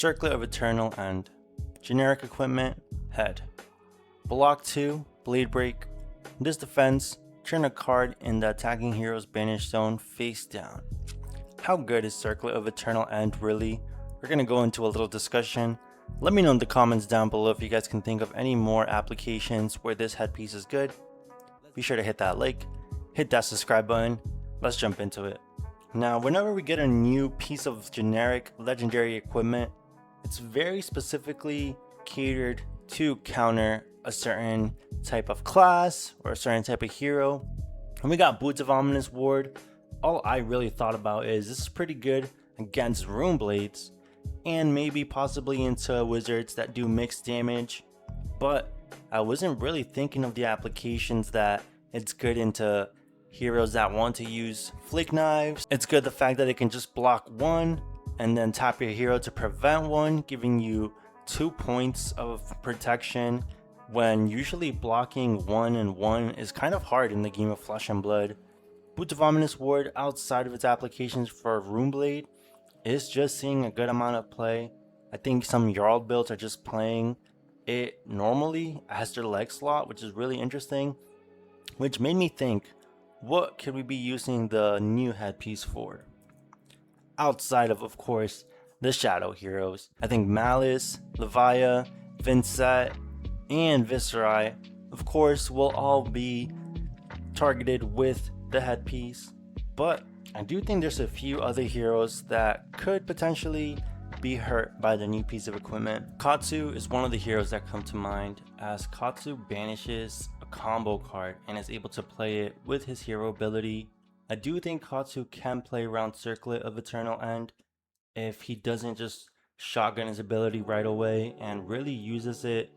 Circlet of Eternall and generic equipment, head. Block 2, blade break. This defense, turn a card in the attacking hero's banished zone face down. How good is Circlet of Eternall End really? We're gonna go into a little discussion. Let me know in the comments down below if you guys can think of any more applications where this headpiece is good. Be sure to hit that like, hit that subscribe button. Let's jump into it. Now, whenever we get a new piece of generic legendary equipment, it's very specifically catered to counter a certain type of class or a certain type of hero. And we got Boots of Omnis Ward. All I really thought about is this is pretty good against Rune Blades and maybe possibly into wizards that do mixed damage, but I wasn't really thinking of the applications that it's good into heroes that want to use flick knives. It's good the fact that it can just block one and then tap your hero to prevent one, giving you 2 points of protection when usually blocking 1 and 1 is kind of hard in the game of Flesh and Blood. Boots of Omnis Ward, outside of its applications for Runeblade, is just seeing a good amount of play. I think some Jarl builds are just playing it normally as their leg slot, which is really interesting, which made me think, what could we be using the new headpiece for? Outside of course, the shadow heroes. I think Malice, Levia, Vincent, and Viscerai, of course, will all be targeted with the headpiece, but I do think there's a few other heroes that could potentially be hurt by the new piece of equipment. Katsu is one of the heroes that come to mind, as Katsu banishes a combo card and is able to play it with his hero ability. I do think Katsu can play around Circlet of Eternall End if he doesn't just shotgun his ability right away and really uses it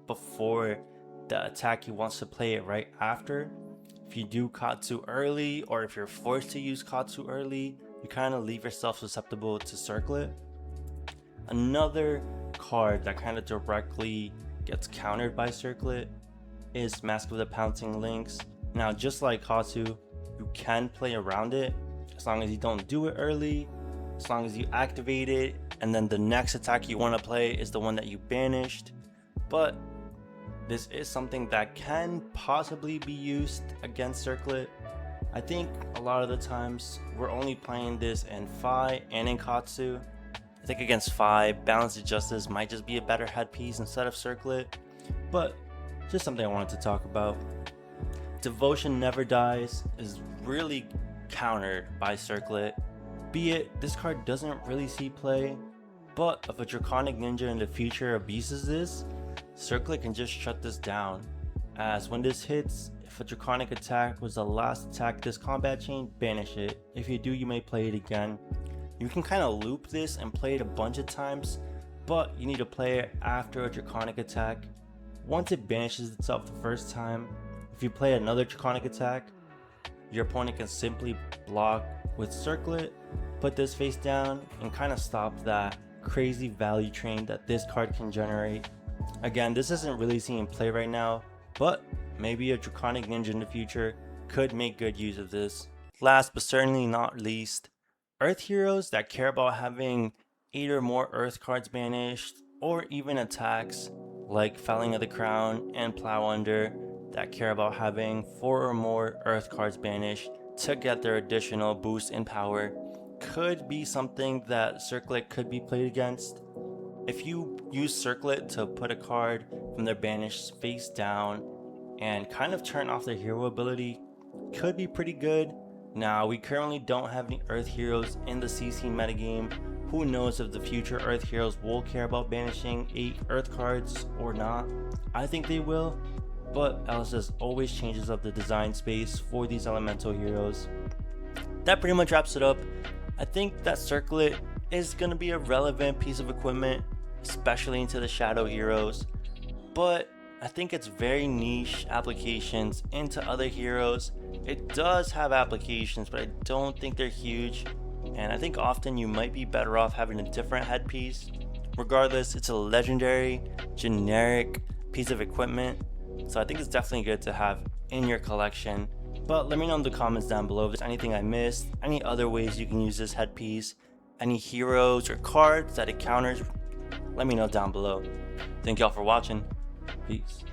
before the attack he wants to play it right after. If you do Katsu early, or if you're forced to use Katsu early, you kind of leave yourself susceptible to Circlet. Another card that kind of directly gets countered by Circlet is Mask of the Pouncing Lynx. Now, just like Katsu, you can play around it as long as you don't do it early, as long as you activate it, and then the next attack you want to play is the one that you banished. But this is something that can possibly be used against Circlet. I think a lot of the times we're only playing this in Fi and in Katsu. I think against Fi, Balance of Justice might just be a better headpiece instead of Circlet, but just something I wanted to talk about. Devotion Never Dies is really countered by Circlet, be it this card doesn't really see play, but if a Draconic Ninja in the future abuses this, Circlet can just shut this down, as when this hits, if a Draconic attack was the last attack this combat chain, banish it. If you do, you may play it again. You can kind of loop this and play it a bunch of times, but you need to play it after a Draconic attack. Once it banishes itself the first time, if you play another Draconic attack, your opponent can simply block with Circlet, put this face down, and kind of stop that crazy value train that this card can generate. Again, this isn't really seeing play right now, but maybe a Draconic Ninja in the future could make good use of this. Last but certainly not least, Earth heroes that care about having 8 or more Earth cards banished, or even attacks like Felling of the Crown and Plow Under that care about having 4 or more Earth cards banished to get their additional boost in power, could be something that Circlet could be played against. If you use Circlet to put a card from their banished face down and kind of turn off their hero ability, could be pretty good. Now, we currently don't have any Earth heroes in the CC metagame. Who knows if the future Earth heroes will care about banishing 8 Earth cards or not. I think they will, but LSS always changes up the design space for these elemental heroes. That pretty much wraps it up. I think that Circlet is going to be a relevant piece of equipment, especially into the shadow heroes, but I think it's very niche applications into other heroes. It does have applications, but I don't think they're huge, and I think often you might be better off having a different headpiece. Regardless, it's a legendary, generic piece of equipment, so I think it's definitely good to have in your collection. But let me know in the comments down below if there's anything I missed, any other ways you can use this headpiece, any heroes or cards that it counters Let me know down below. Thank y'all for watching. Peace.